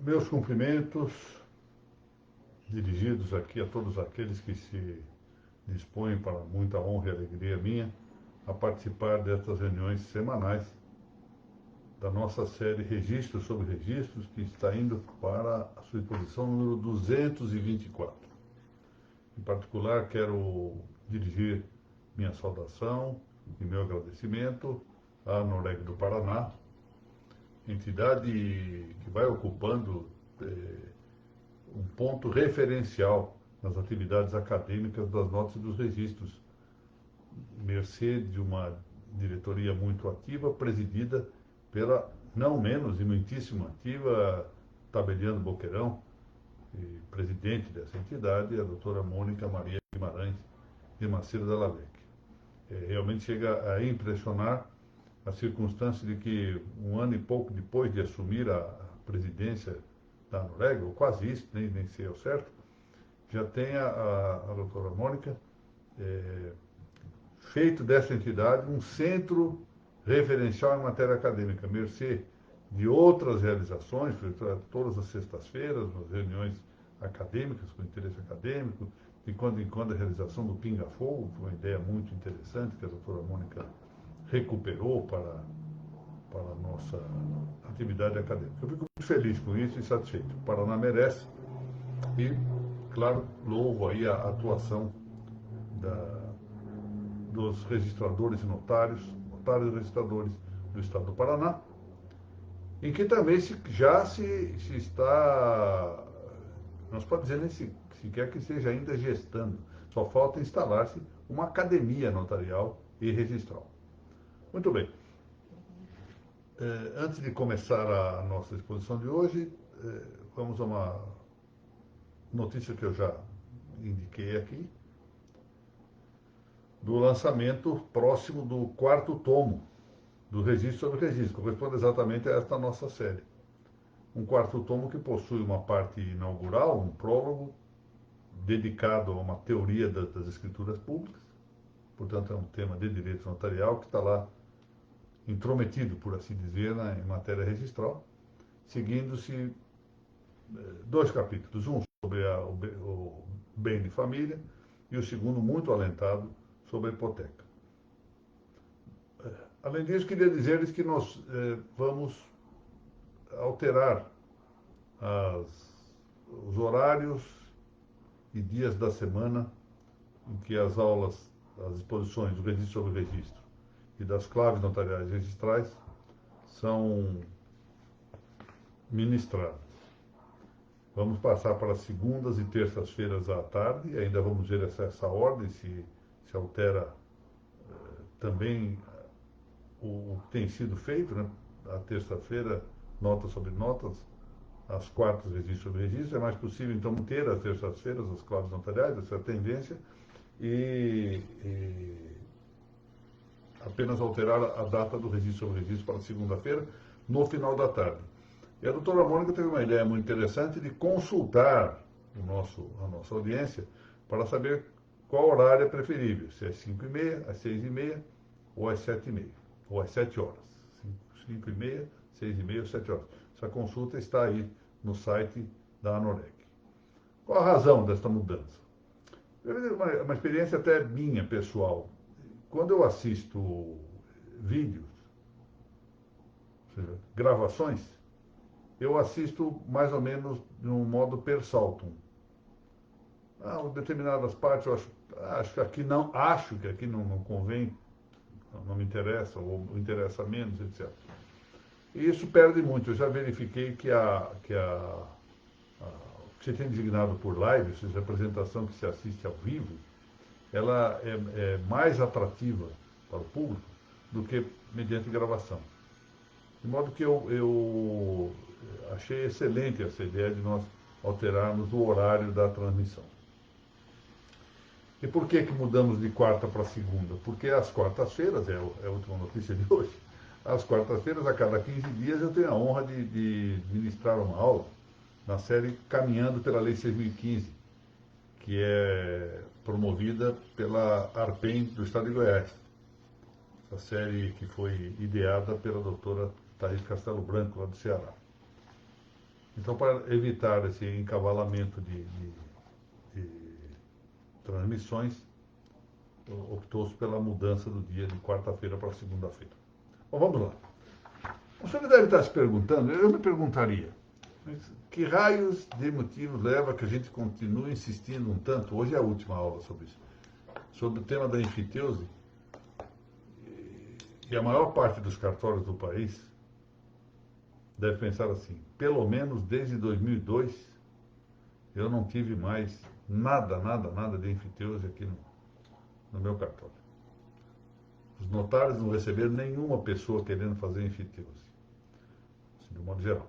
Meus cumprimentos dirigidos aqui a todos aqueles que se dispõem, para muita honra e alegria minha, a participar destas reuniões semanais da nossa série Registros sobre Registros, que está indo para a sua exposição número 224. Em particular, quero dirigir minha saudação e meu agradecimento à Noreg do Paraná, entidade que vai ocupando um ponto referencial nas atividades acadêmicas das notas e dos registros, mercê de uma diretoria muito ativa, presidida pela, não menos e muitíssimo ativa, Tabeliano Boqueirão, e presidente dessa entidade, a doutora Mônica Maria Guimarães de Macedo Della Vecchia. Realmente chega a impressionar a circunstância de que, um ano e pouco depois de assumir a presidência da Noreg, ou quase isso, nem sei ao certo, já tem a doutora Mônica feito dessa entidade um centro referencial em matéria acadêmica, mercê de outras realizações, todas as sextas-feiras, nas reuniões acadêmicas, com interesse acadêmico, de quando em quando a realização do Pinga Fogo, foi uma ideia muito interessante que a doutora Mônica recuperou para a nossa atividade acadêmica. Eu fico muito feliz com isso e satisfeito. O Paraná merece e, claro, louvo aí a atuação dos registradores e notários e registradores do Estado do Paraná, em que também já se está, não se pode dizer nem sequer que esteja ainda gestando, só falta instalar-se uma academia notarial e registral. Muito bem. Antes de começar a nossa exposição de hoje, vamos a uma notícia que eu já indiquei aqui, do lançamento próximo do 4º tomo do Registro sobre Registro, que corresponde exatamente a esta nossa série. Um 4º tomo que possui uma parte inaugural, um prólogo, dedicado a uma teoria das escrituras públicas, portanto é um tema de direito notarial que está lá intrometido, por assim dizer, em matéria registral, seguindo-se 2 capítulos, um sobre o bem de família e o segundo, muito alentado, sobre a hipoteca. Além disso, queria dizer-lhes que nós vamos alterar os horários e dias da semana em que as aulas, as exposições do registro sobre registro e das claves notariais registrais são ministradas. Vamos passar para segundas e terças-feiras à tarde, e ainda vamos ver essa ordem, se altera também o que tem sido feito, né? A terça-feira, notas sobre notas, às quartas, registro sobre registro. É mais possível, então, ter às terças-feiras as claves notariais, essa é a tendência, e apenas alterar a data do registro sobre registro para segunda-feira, no final da tarde. E a doutora Mônica teve uma ideia muito interessante de consultar a nossa audiência para saber qual horário é preferível, se é 5h30, às 6h30 ou às 7h30, ou às 7 horas. 5h30, 6h30 ou 7 horas. Essa consulta está aí no site da Noreg. Qual a razão desta mudança? Uma experiência até minha, pessoal. Quando eu assisto vídeos, ou seja, gravações, eu assisto mais ou menos de um modo per saltum. Determinadas partes eu acho que aqui não convém, não me interessa, ou interessa menos, etc. E isso perde muito. Eu já verifiquei que você tem designado por live, ou seja, a apresentação que se assiste ao vivo, ela é mais atrativa para o público do que mediante gravação. De modo que eu achei excelente essa ideia de nós alterarmos o horário da transmissão. E por que mudamos de quarta para segunda? Porque às quartas-feiras, é a última notícia de hoje, às quartas-feiras, a cada 15 dias, eu tenho a honra de ministrar uma aula na série Caminhando pela Lei 6.015, que é promovida pela ARPEM do Estado de Goiás. Essa série que foi ideada pela doutora Thaís Castelo Branco, lá do Ceará. Então, para evitar esse encavalamento de transmissões, optou-se pela mudança do dia de quarta-feira para segunda-feira. Bom, vamos lá. O senhor deve estar se perguntando, eu me perguntaria, mas que raios de motivos leva a que a gente continue insistindo um tanto, hoje é a última aula sobre isso, sobre o tema da enfiteuse, e a maior parte dos cartórios do país deve pensar assim, pelo menos desde 2002, eu não tive mais nada de enfiteuse aqui no meu cartório. Os notários não receberam nenhuma pessoa querendo fazer enfiteuse, assim, de um modo geral.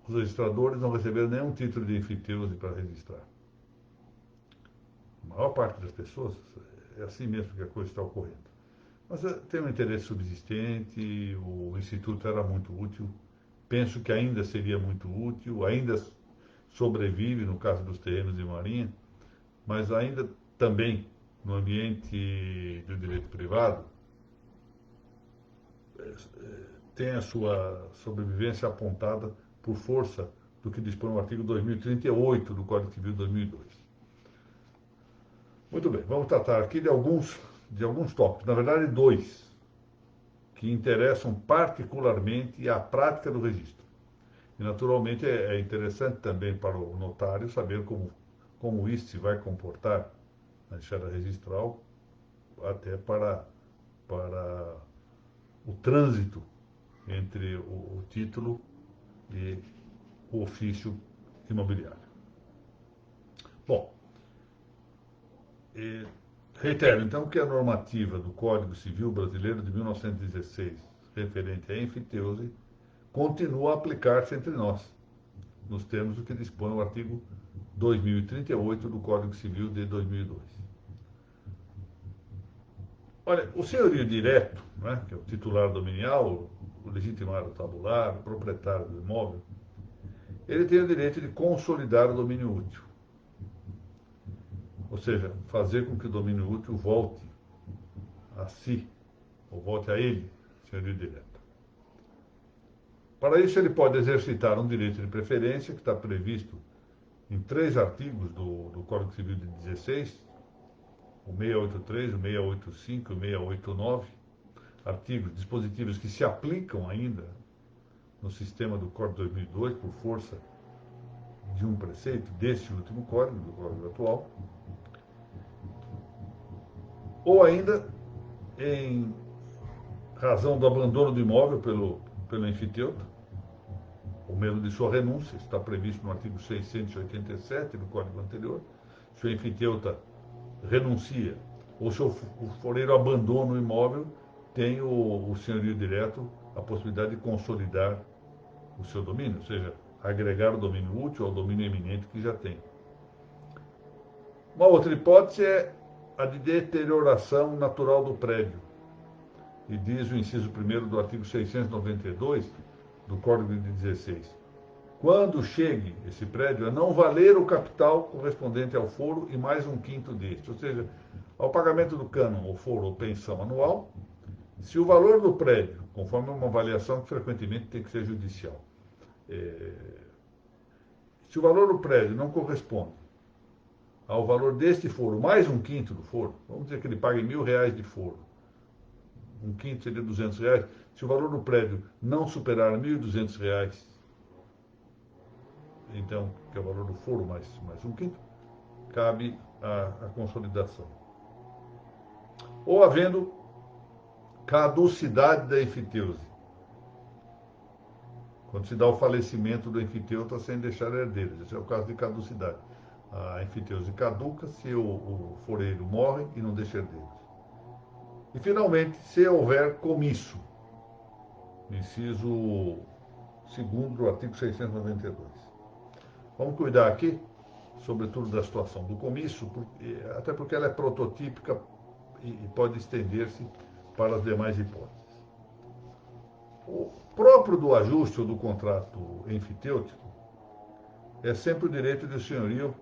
Os registradores não receberam nenhum título de enfiteuse para registrar. A maior parte das pessoas, é assim mesmo que a coisa está ocorrendo. Mas tem um interesse subsistente, o Instituto era muito útil, penso que ainda seria muito útil, ainda sobrevive no caso dos terrenos de marinha, mas ainda também no ambiente do direito privado tem a sua sobrevivência apontada por força do que dispõe o artigo 2038 do Código Civil de 2002. Muito bem, vamos tratar aqui de alguns tópicos, na verdade dois, que interessam particularmente à prática do registro. E, naturalmente, é interessante também para o notário saber como isso se vai comportar na esfera registral, até para o trânsito entre o título e o ofício imobiliário. Bom, reitero, então, que a normativa do Código Civil Brasileiro de 1916, referente à enfiteuse, continua a aplicar-se entre nós, nos termos do que dispõe o artigo 2038 do Código Civil de 2002. Olha, o senhorio direto, né, que é o titular dominial, o legitimado tabular, o proprietário do imóvel, ele tem o direito de consolidar o domínio útil. Ou seja, fazer com que o domínio útil volte a si, ou volte a ele, senhorio direto. Para isso, ele pode exercitar um direito de preferência, que está previsto em 3 artigos do Código Civil de 16, o 683, o 685 e o 689, artigos, dispositivos que se aplicam ainda no sistema do Código 2002, por força de um preceito deste último código, do Código atual, ou ainda em razão do abandono do imóvel pelo enfiteuta, ou mesmo de sua renúncia, está previsto no artigo 687 do Código anterior. Se o enfiteuta renuncia, ou se o foreiro abandona o imóvel, tem o senhorio direto a possibilidade de consolidar o seu domínio, ou seja, agregar o domínio útil ao domínio eminente que já tem. Uma outra hipótese é a de deterioração natural do prédio. E diz o inciso 1º do artigo 692 do Código de 16. Quando chegue esse prédio a não valer o capital correspondente ao foro e mais 1/5 deste, ou seja, ao pagamento do cânon, ou foro, ou pensão anual, se o valor do prédio, conforme uma avaliação que frequentemente tem que ser judicial, se o valor do prédio não corresponde ao valor deste foro, mais 1/5 do foro, vamos dizer que ele pague R$1.000 de foro, 1/5 seria R$200, se o valor do prédio não superar R$1.200, então, que é o valor do foro mais 1/5, cabe a consolidação. Ou havendo caducidade da enfiteuse, quando se dá o falecimento do enfiteuta sem deixar herdeiros, esse é o caso de caducidade. A enfiteuse caduca se o foreiro morre e não deixa herdeiros. E, finalmente, se houver comisso, inciso 2º do artigo 692. Vamos cuidar aqui, sobretudo, da situação do comisso, até porque ela é prototípica e pode estender-se para as demais hipóteses. O próprio do ajuste ou do contrato enfitêutico é sempre o direito do senhorio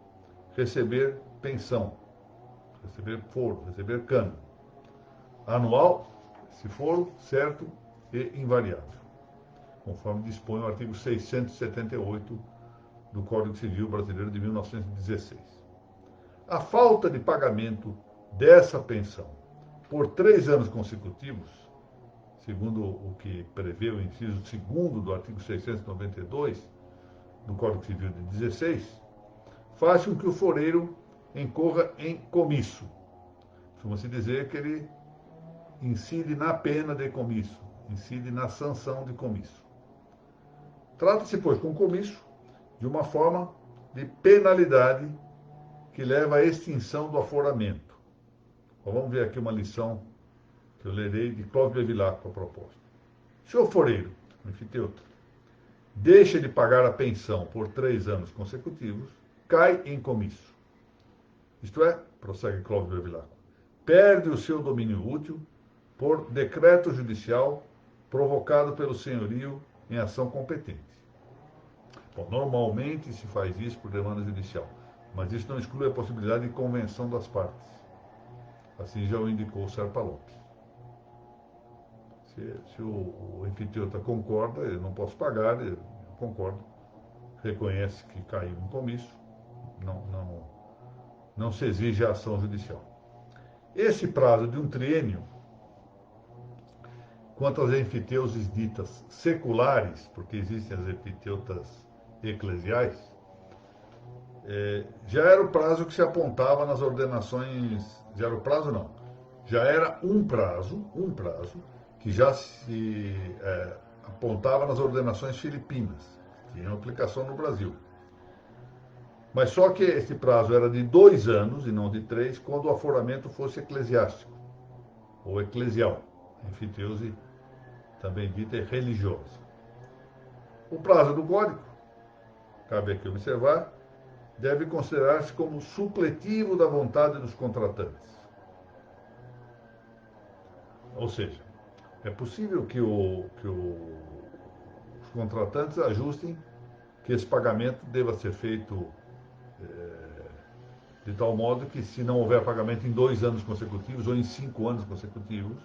receber pensão, receber foro, receber cânon. Anual, se for certo, e invariável. conforme dispõe o artigo 678 do Código Civil Brasileiro de 1916. A falta de pagamento dessa pensão por 3 anos consecutivos, segundo o que prevê o inciso 2º do artigo 692 do Código Civil de 16, faz com que o foreiro incorra em comisso. Costuma-se dizer que ele incide na pena de comisso, incide na sanção de comisso. Trata-se, pois, com comisso, de uma forma de penalidade que leva à extinção do aforamento. Então, vamos ver aqui uma lição que eu lerei de Clóvis Bevilacqua a propósito. Se o foreiro, anfiteuta, deixa de pagar a pensão por 3 anos consecutivos, cai em comisso. Isto é, prossegue Clóvis Bevilacqua, perde o seu domínio útil por decreto judicial provocado pelo senhorio em ação competente. Bom, normalmente se faz isso por demanda judicial, mas isso não exclui a possibilidade de convenção das partes. Assim já o indicou Serpa Lopes. Se o anfiteuta concorda, eu não posso pagar, eu concordo, reconhece que caiu em comisso, não se exige a ação judicial. Esse prazo de um triênio, quanto às enfiteuses ditas seculares, porque existem as enfiteutas eclesiais, já era o prazo que se apontava nas ordenações, já era o prazo não, já era um prazo que já se apontava nas ordenações filipinas, que tinham aplicação no Brasil. Mas só que esse prazo era de 2 anos e não de 3, quando o aforamento fosse eclesiástico, ou eclesial, enfiteuse também dita religiosa. O prazo do Código, cabe aqui observar, deve considerar-se como supletivo da vontade dos contratantes. Ou seja, é possível que os contratantes ajustem que esse pagamento deva ser feito de tal modo que, se não houver pagamento em 2 anos consecutivos ou em 5 anos consecutivos,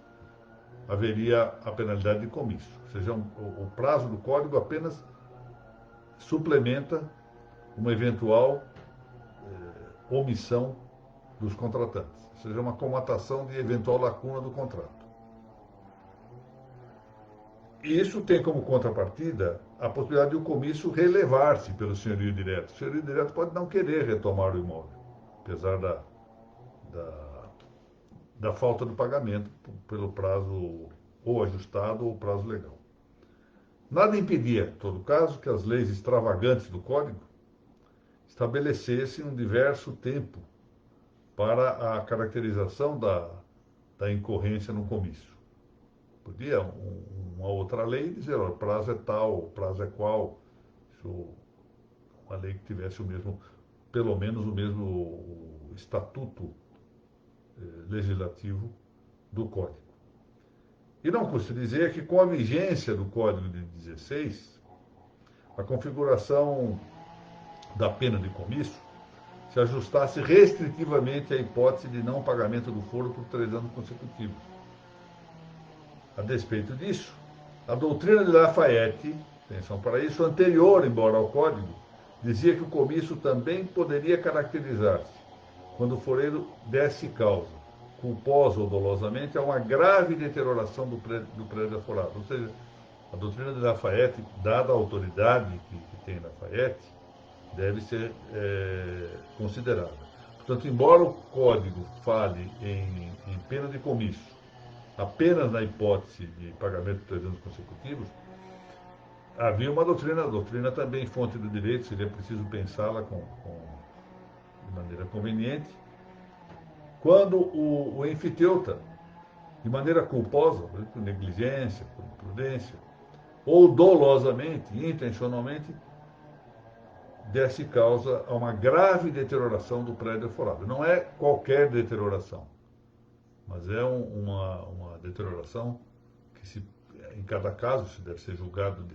haveria a penalidade de comisso. Ou seja, o prazo do Código apenas suplementa uma eventual omissão dos contratantes, ou seja, uma comatação de eventual lacuna do contrato. E isso tem como contrapartida a possibilidade de o comisso relevar-se pelo senhorio direto. O senhorio direto pode não querer retomar o imóvel, apesar da falta do pagamento pelo prazo ou ajustado ou prazo legal. Nada impedia, em todo caso, que as leis extravagantes do Código estabelecessem um diverso tempo para a caracterização da incorrência no comício. Podia uma outra lei dizer, o prazo é tal, o prazo é qual, uma lei que tivesse o mesmo, pelo menos o mesmo estatuto legislativo do Código. E não custa dizer que, com a vigência do Código de 16, a configuração da pena de comisso se ajustasse restritivamente à hipótese de não pagamento do foro por 3 anos consecutivos. A despeito disso, a doutrina de Lafayette, atenção para isso, anterior, embora ao Código, dizia que o comisso também poderia caracterizar-se quando o foreiro desse causa, culposa ou dolosamente, a uma grave deterioração do prédio aforado. Ou seja, a doutrina de Lafayette, dada a autoridade que tem Lafayette, deve ser considerada. Portanto, embora o Código fale em pena de comisso, apenas na hipótese de pagamento de 3 anos consecutivos, havia uma doutrina, a doutrina também fonte do direito, seria preciso pensá-la de maneira conveniente, quando o enfiteuta, de maneira culposa, por negligência, por imprudência, ou dolosamente, intencionalmente, desse causa a uma grave deterioração do prédio aforado. Não é qualquer deterioração, mas é uma deterioração que, em cada caso, se deve ser julgado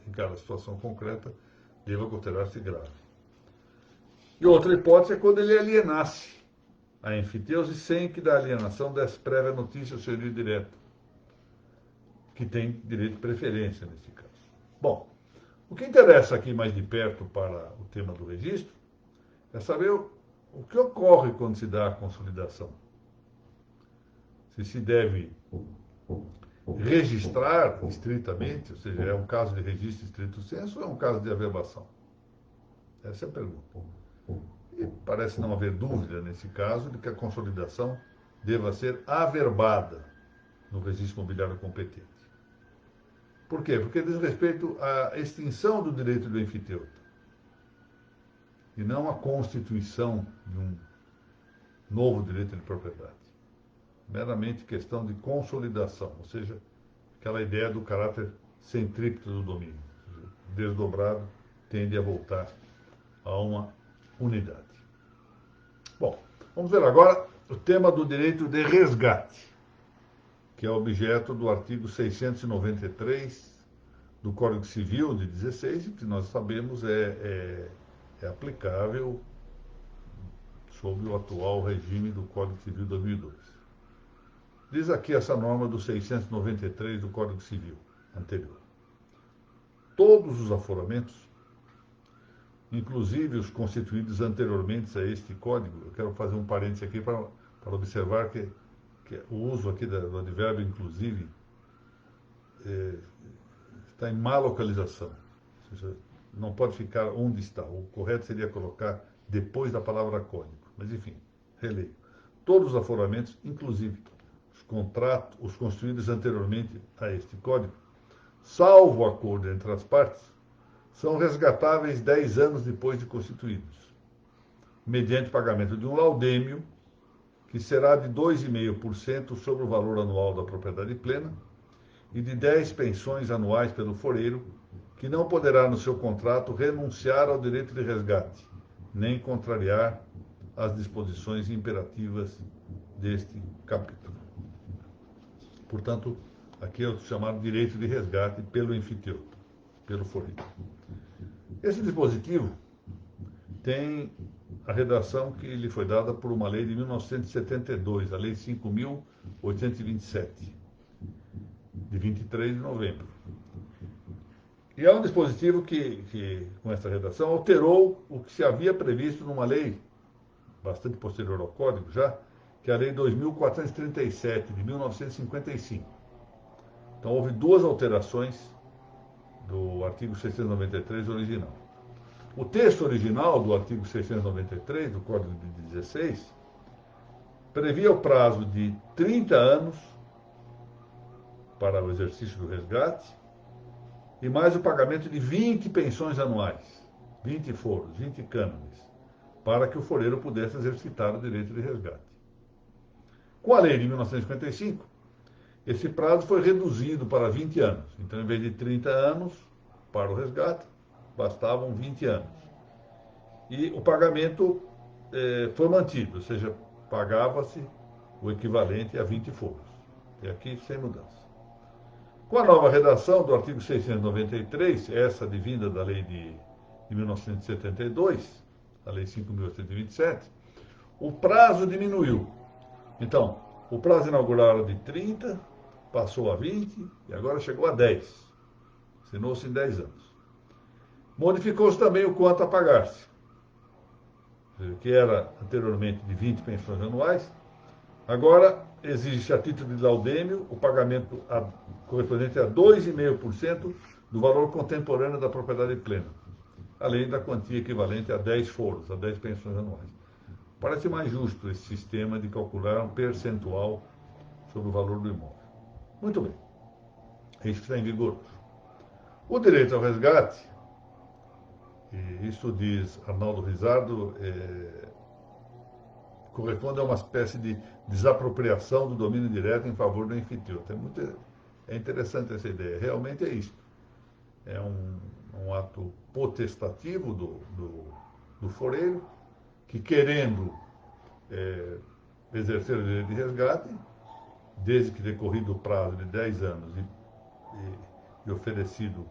em cada situação concreta, deva considerar-se grave. E outra hipótese é quando ele alienasse a enfiteuse sem que da alienação desse prévia notícia ao senhorio direto. que tem direito de preferência nesse caso. Bom, o que interessa aqui mais de perto para o tema do registro é saber o que ocorre quando se dá a consolidação. Se deve registrar estritamente, ou seja, é um caso de registro estrito sensu ou é um caso de averbação? Essa é a pergunta. E parece não haver dúvida nesse caso de que a consolidação deva ser averbada no registro imobiliário competente. Por quê? Porque diz respeito à extinção do direito do enfiteuta e não à constituição de um novo direito de propriedade. Meramente questão de consolidação, ou seja, aquela ideia do caráter centrípeto do domínio. Desdobrado tende a voltar a uma unidade. Bom, vamos ver agora o tema do direito de resgate, que é objeto do artigo 693 do Código Civil de 16, e que nós sabemos é aplicável sob o atual regime do Código Civil de 2002. Diz aqui essa norma do 693 do Código Civil anterior. Todos os aforamentos, inclusive os constituídos anteriormente a este código, eu quero fazer um parênteses aqui para observar que o uso aqui do advérbio inclusive está em má localização. Ou seja, não pode ficar onde está. O correto seria colocar depois da palavra código. Mas, enfim, releio. Todos os aforamentos, inclusive os construídos anteriormente a este código, salvo acordo entre as partes, são resgatáveis 10 anos depois de constituídos, mediante pagamento de um laudêmio, que será de 2,5% sobre o valor anual da propriedade plena, e de 10 pensões anuais pelo foreiro, que não poderá, no seu contrato, renunciar ao direito de resgate, nem contrariar as disposições imperativas deste capítulo. Portanto, aqui é o chamado direito de resgate pelo enfiteuta, pelo foreiro. Esse dispositivo tem a redação que lhe foi dada por uma lei de 1972, a Lei 5.827, de 23 de novembro. E é um dispositivo que, com essa redação, alterou o que se havia previsto numa lei, bastante posterior ao Código já, que é a Lei 2.437, de 1955. Então, houve duas alterações do artigo 693 original. O texto original do artigo 693, do Código de 16, previa o prazo de 30 anos para o exercício do resgate e mais o pagamento de 20 pensões anuais, 20 foros, 20 cânones, para que o foreiro pudesse exercitar o direito de resgate. Com a lei de 1955, esse prazo foi reduzido para 20 anos. Então, em vez de 30 anos para o resgate, bastavam 20 anos. E o pagamento foi mantido, ou seja, pagava-se o equivalente a 20 foros. E aqui sem mudança. Com a nova redação do artigo 693, essa advinda da lei de 1972, a lei 5.827, o prazo diminuiu. Então, o prazo inaugural era de 30, passou a 20 e agora chegou a 10. Assinou-se em 10 anos. Modificou-se também o quanto a pagar-se, que era anteriormente de 20 pensões anuais. Agora exige-se a título de laudêmio o pagamento correspondente a 2,5% do valor contemporâneo da propriedade plena, além da quantia equivalente a 10 foros, a 10 pensões anuais. Parece mais justo esse sistema de calcular um percentual sobre o valor do imóvel. Muito bem. Isso está em vigor hoje. O direito ao resgate, e isso diz Arnaldo Rizzardo, corresponde a uma espécie de desapropriação do domínio direto em favor do enfiteuta. É interessante essa ideia. Realmente é isso. É um ato potestativo do foreiro, que querendo exercer o direito de resgate, desde que decorrido o prazo de 10 anos e oferecido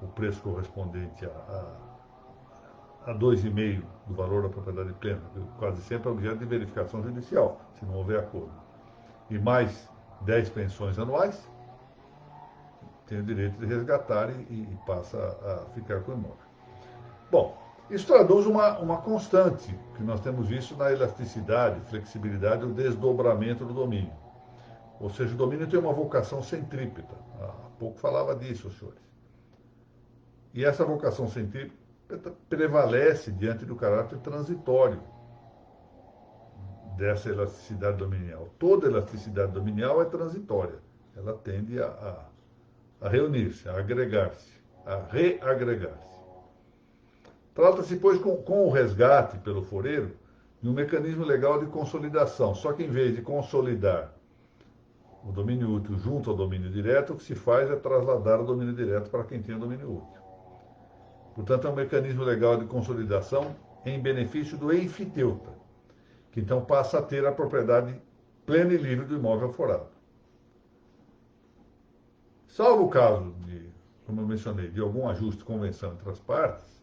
o preço correspondente a 2,5% do valor da propriedade plena, quase sempre é objeto de verificação judicial, se não houver acordo, e mais 10 pensões anuais, tem o direito de resgatar e passa a ficar com o imóvel. Bom, isso traduz uma constante que nós temos visto na elasticidade, flexibilidade, o desdobramento do domínio. Ou seja, o domínio tem uma vocação centrípeta. Há pouco falava disso, senhores. E essa vocação centrípeta prevalece diante do caráter transitório dessa elasticidade dominial. Toda elasticidade dominial é transitória. Ela tende a reunir-se, a agregar-se, a reagregar-se. Trata-se, pois, com o resgate pelo foreiro, de um mecanismo legal de consolidação. Só que, em vez de consolidar o domínio útil junto ao domínio direto, o que se faz é trasladar o domínio direto para quem tem o domínio útil. Portanto, é um mecanismo legal de consolidação em benefício do enfiteuta, que então passa a ter a propriedade plena e livre do imóvel forado. Salvo o caso de, como eu mencionei, de algum ajuste de convenção entre as partes,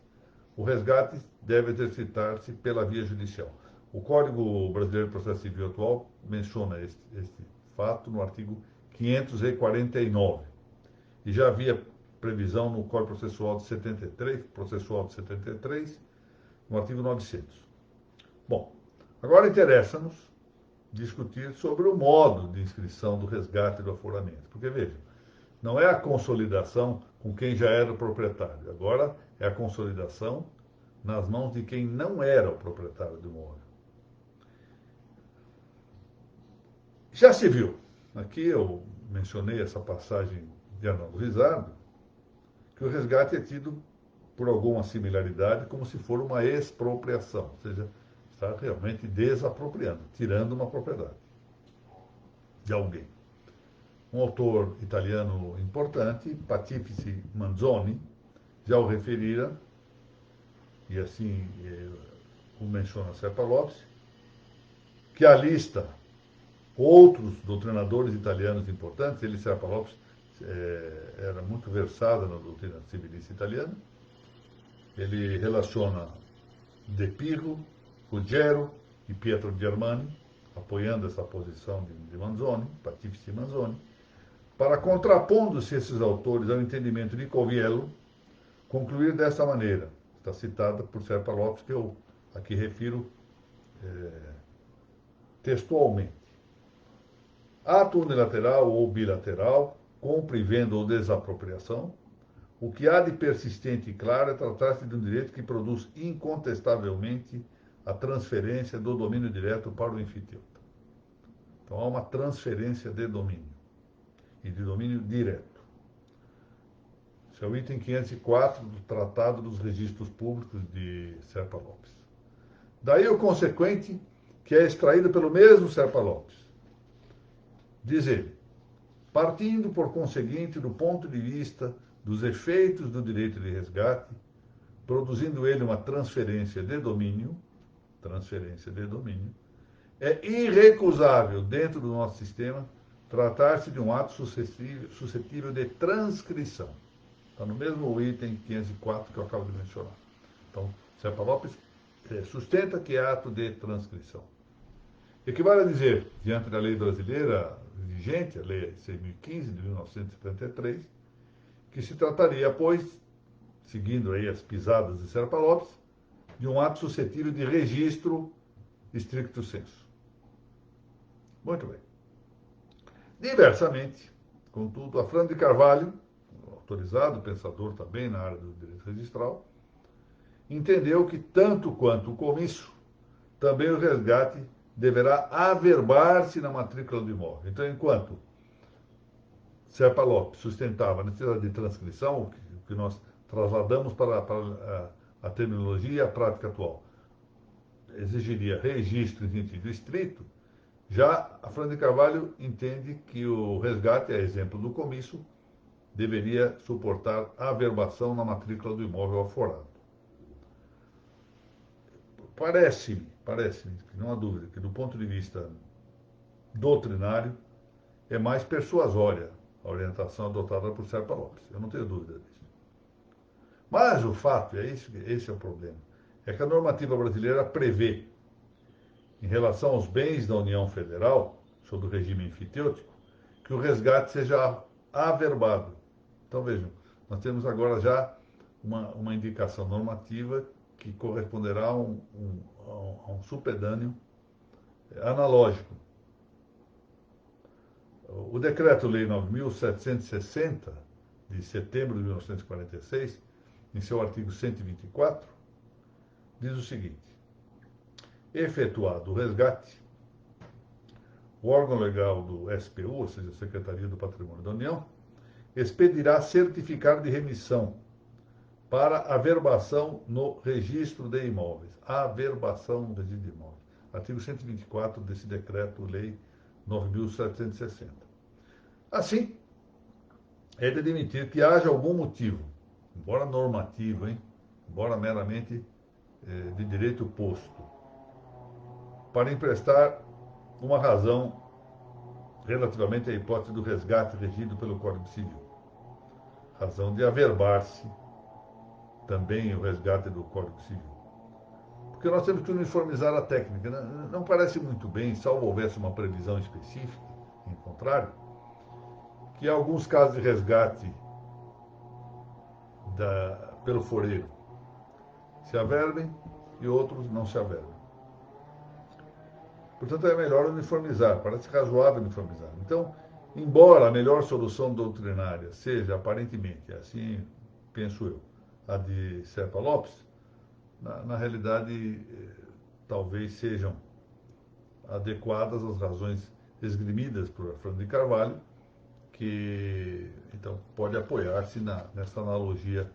o resgate deve exercitar-se pela via judicial. O Código Brasileiro de Processo Civil atual menciona este fato no artigo 549. E já havia previsão no Código Processual de 73, no artigo 900. Bom, agora interessa-nos discutir sobre o modo de inscrição do resgate e do aforamento. Porque, vejam, não é a consolidação com quem já era o proprietário. Agora é a consolidação nas mãos de quem não era o proprietário do imóvel. Já se viu, aqui eu mencionei essa passagem de Arnaldo Rizzardo, que o resgate é tido por alguma similaridade como se for uma expropriação, ou seja, está realmente desapropriando, tirando uma propriedade de alguém. Um autor italiano importante, Patífice Manzoni, já o referira, e assim o menciona Serpa Lopes, que alista outros doutrinadores italianos importantes. Ele, Serpa Lopes, era muito versado na doutrina civilista italiana. Ele relaciona De Pirro, Ruggiero e Pietro Germani, apoiando essa posição de Manzoni, Patífice Manzoni, para, contrapondo-se esses autores ao entendimento de Coviello, concluir dessa maneira. Está citada por Serpa Lopes, que eu aqui refiro textualmente. Ato unilateral ou bilateral, compra e venda ou desapropriação, o que há de persistente e claro é tratar-se de um direito que produz incontestavelmente a transferência do domínio direto para o enfiteuta. Então há uma transferência de domínio, e de domínio direto. Esse é o item 504 do Tratado dos Registros Públicos de Serpa Lopes. Daí o consequente, que é extraído pelo mesmo Serpa Lopes. Diz ele, partindo por conseguinte do ponto de vista dos efeitos do direito de resgate, produzindo ele uma transferência de domínio, é irrecusável dentro do nosso sistema tratar-se de um ato suscetível de transcrição. Está no mesmo item 504 que eu acabo de mencionar. Então, Serpa Lopes sustenta que é ato de transcrição. Equivale a dizer, diante da lei brasileira vigente, a Lei 6.015 de 1973, que se trataria, pois, seguindo aí as pisadas de Serpa Lopes, de um ato suscetível de registro stricto sensu. Muito bem. Diversamente, contudo, Afrânio de Carvalho, autorizado pensador também na área do direito registral, entendeu que, tanto quanto o comisso, também o resgate deverá averbar-se na matrícula do imóvel. Então, enquanto Serpa Lopes sustentava a necessidade de transcrição, o que nós trasladamos para a terminologia e a prática atual, exigiria registro em sentido estrito, já Afrânio de Carvalho entende que o resgate, a exemplo do comisso, deveria suportar a averbação na matrícula do imóvel aforado. Parece-me, que não há dúvida, que do ponto de vista doutrinário, é mais persuasória a orientação adotada por Serpa Lopes. Eu não tenho dúvida disso. Mas o fato, esse é o problema, é que a normativa brasileira prevê, em relação aos bens da União Federal, sob o regime enfitêutico, que o resgate seja averbado. Então vejam, nós temos agora já uma indicação normativa que corresponderá a um supedâneo analógico. O Decreto-Lei 9.760, de setembro de 1946, em seu artigo 124, diz o seguinte: efetuado o resgate, o órgão legal do SPU, ou seja, a Secretaria do Patrimônio da União, expedirá certificado de remissão para averbação no registro de imóveis. Averbação no registro de imóveis. Artigo 124 desse Decreto-Lei 9.760. Assim, é de admitir que haja algum motivo, embora normativo, embora meramente de direito posto, para emprestar uma razão relativamente à hipótese do resgate regido pelo Código Civil. Razão de averbar-se também o resgate do Código Civil. Porque nós temos que uniformizar a técnica. Não parece muito bem, salvo houvesse uma previsão específica, em contrário, que há alguns casos de resgate pelo foreiro se averbem e outros não se averbem. Portanto, é melhor uniformizar, parece razoável uniformizar. Então, embora a melhor solução doutrinária seja, aparentemente, assim penso eu, a de Serpa Lopes, na realidade, talvez sejam adequadas as razões esgrimidas por Fernando de Carvalho, que então pode apoiar-se nessa analogia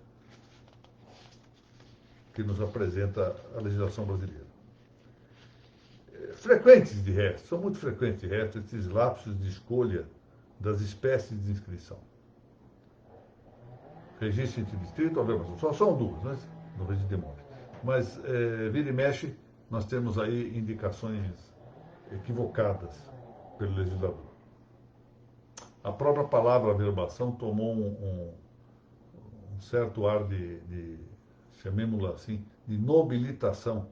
que nos apresenta a legislação brasileira. Frequentes de resto, são muito frequentes de resto esses lapsos de escolha das espécies de inscrição. Registro interdistrito, obviamente, só são duas, mas no registro de imóveis. Mas, vira e mexe, nós temos aí indicações equivocadas pelo legislador. A própria palavra averbação tomou um certo ar chamemos-la assim, de nobilitação,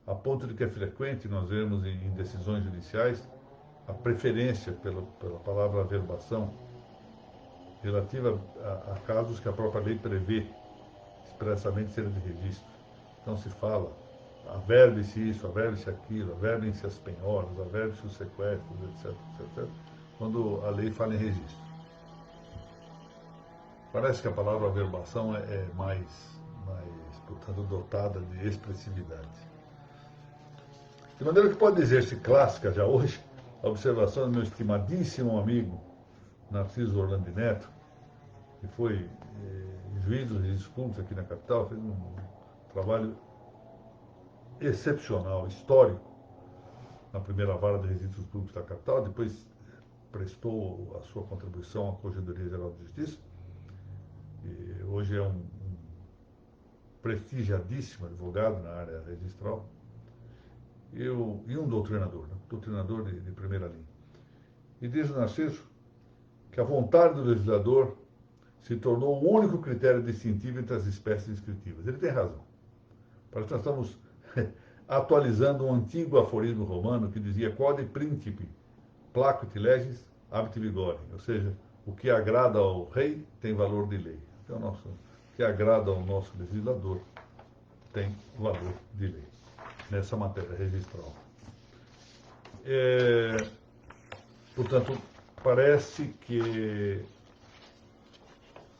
a ponto de que é frequente nós vemos em decisões judiciais a preferência pela palavra averbação relativa a casos que a própria lei prevê expressamente serem de registro. Então se fala, averbe-se isso, averbe-se aquilo, averbem-se as penhoras, averbe-se os sequestros, etc, etc, quando a lei fala em registro. Parece que a palavra averbação é mais, portanto, dotada de expressividade. De maneira que pode dizer-se clássica já hoje a observação do meu estimadíssimo amigo Narciso Orlando Neto, que foi juiz dos registros públicos aqui na capital, fez um trabalho excepcional, histórico, na primeira vara de registros públicos da capital, depois prestou a sua contribuição à Corregedoria Geral de Justiça, e hoje é um prestigiadíssimo advogado na área registral, e um doutrinador, doutrinador de primeira linha. E diz o Narciso que a vontade do legislador se tornou o único critério distintivo entre as espécies inscritivas. Ele tem razão. Parece que nós estamos atualizando um antigo aforismo romano que dizia quod principi placuit legis habet vigorem, ou seja, o que agrada ao rei tem valor de lei. Então, o que agrada ao nosso legislador tem valor de lei nessa matéria registral. Portanto, parece que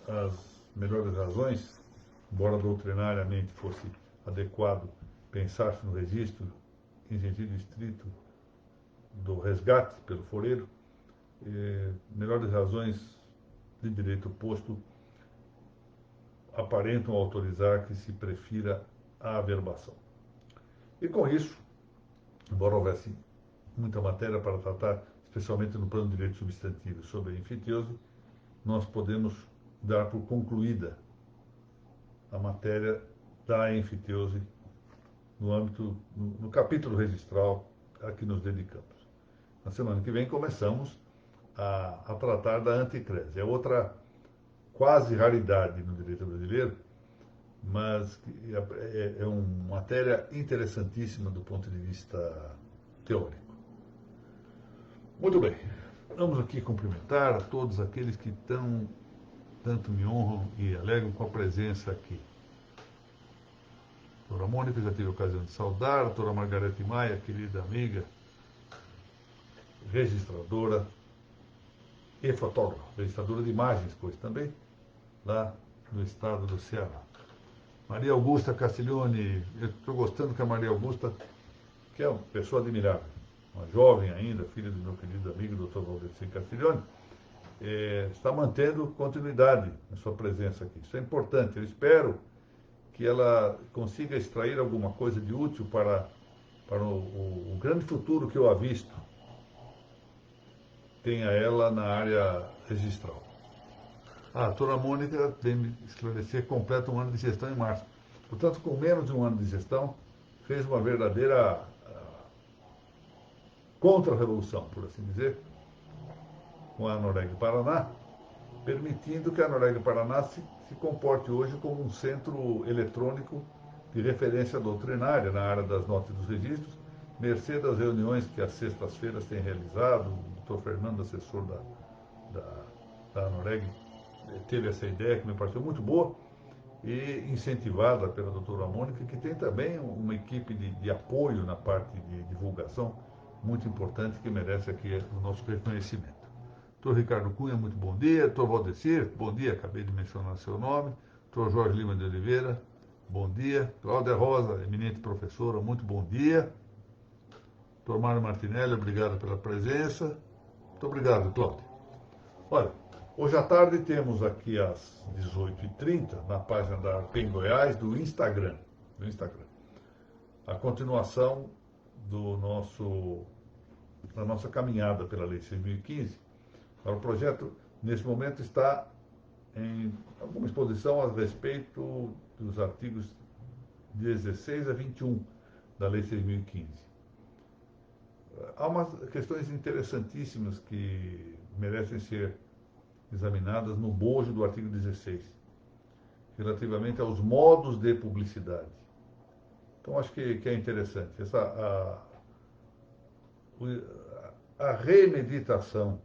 as melhores razões, embora doutrinariamente fosse adequado pensar-se no registro em sentido estrito do resgate pelo foreiro, melhores razões de direito posto aparentam autorizar que se prefira a averbação. E com isso, embora houvesse muita matéria para tratar, especialmente no plano de direito substantivo, sobre a enfiteose, nós podemos dar por concluída a matéria da enfiteose no âmbito, no capítulo registral a que nos dedicamos. Na semana que vem começamos a tratar da anticrese. É outra quase raridade no direito brasileiro, mas é uma matéria interessantíssima do ponto de vista teórico. Muito bem, vamos aqui cumprimentar a todos aqueles que estão tanto me honram e alegram com a presença aqui. A doutora Mônica, já tive a ocasião de saudar, a doutora Margarete Maia, querida amiga, registradora e fotógrafa, registradora de imagens, pois também, lá no estado do Ceará. Maria Augusta Castiglione, eu estou gostando que a Maria Augusta, que é uma pessoa admirável, uma jovem ainda, filha do meu querido amigo, Dr. Valdecir Castiglione, está mantendo continuidade na sua presença aqui. Isso é importante. Eu espero que ela consiga extrair alguma coisa de útil para o grande futuro que eu avisto, tenha ela na área registral. A doutora Mônica vem me esclarecer, completa um ano de gestão em março. Portanto, com menos de um ano de gestão, fez uma verdadeira contra-revolução, por assim dizer, com a Noreg Paraná, permitindo que a Noreg Paraná se comporte hoje como um centro eletrônico de referência doutrinária na área das notas e dos registros, mercê das reuniões que às sextas-feiras tem realizado. O doutor Fernando, assessor da Noreg, teve essa ideia que me pareceu muito boa e incentivada pela doutora Mônica, que tem também uma equipe de apoio na parte de divulgação muito importante, que merece aqui o nosso reconhecimento. Doutor Ricardo Cunha, muito bom dia. Doutor Valdecir, bom dia, acabei de mencionar seu nome. Doutor Jorge Lima de Oliveira, bom dia. Cláudia Rosa, eminente professora, muito bom dia. Doutor Mário Martinelli, obrigado pela presença. Muito obrigado, Cláudia. Olha, hoje à tarde temos aqui às 18h30, na página da ARPEN Goiás, do Instagram, a continuação da nossa caminhada pela Lei 6.015. O projeto, nesse momento, está em alguma exposição a respeito dos artigos 16 a 21 da Lei 6.015. Há umas questões interessantíssimas que merecem ser examinadas no bojo do artigo 16, relativamente aos modos de publicidade. Então, acho que é interessante. A remeditação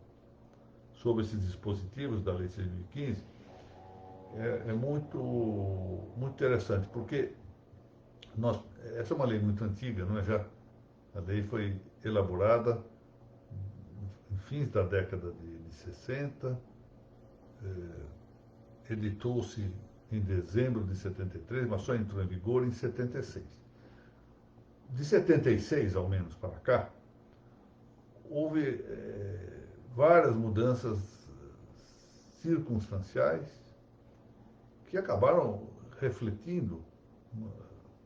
sobre esses dispositivos da Lei 6.015 é muito, muito interessante, porque essa é uma lei muito antiga, não é já? A lei foi elaborada em fins da década de 60, editou-se em dezembro de 73, mas só entrou em vigor em 76. De 76, ao menos, para cá, houve várias mudanças circunstanciais que acabaram refletindo,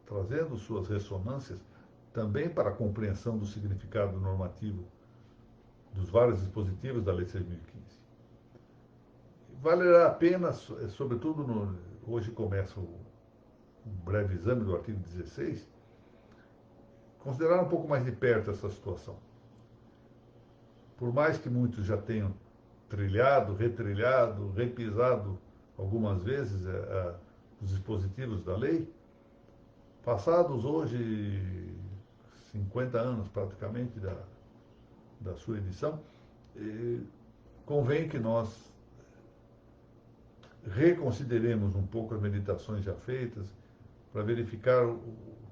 trazendo suas ressonâncias também para a compreensão do significado normativo dos vários dispositivos da Lei 6.015. Valerá a pena, sobretudo, hoje começa um breve exame do artigo 16, considerar um pouco mais de perto essa situação. Por mais que muitos já tenham trilhado, retrilhado, repisado algumas vezes os dispositivos da lei, passados hoje 50 anos praticamente da sua edição, convém que nós reconsideremos um pouco as meditações já feitas para verificar o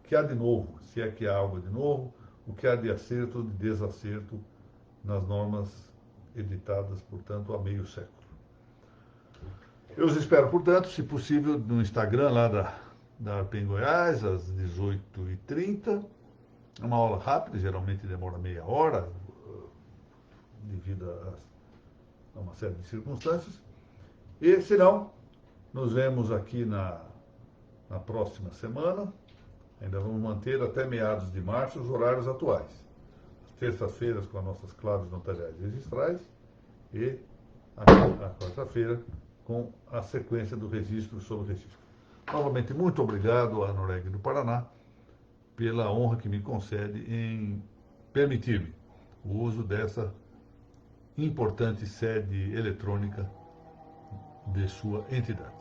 que há de novo, se é que há algo de novo, o que há de acerto ou de desacerto nas normas editadas, portanto, há meio século. Eu os espero, portanto, se possível, no Instagram lá da ARPEN Goiás, às 18h30. É uma aula rápida, geralmente demora meia hora, devido a uma série de circunstâncias. E, se não, nos vemos aqui na próxima semana. Ainda vamos manter até meados de março os horários atuais. As terças-feiras com as nossas claves notariais registrais e a quarta-feira com a sequência do registro sobre registro. Novamente, muito obrigado à Noreg do Paraná pela honra que me concede em permitir-me o uso dessa importante sede eletrônica de sua entidade.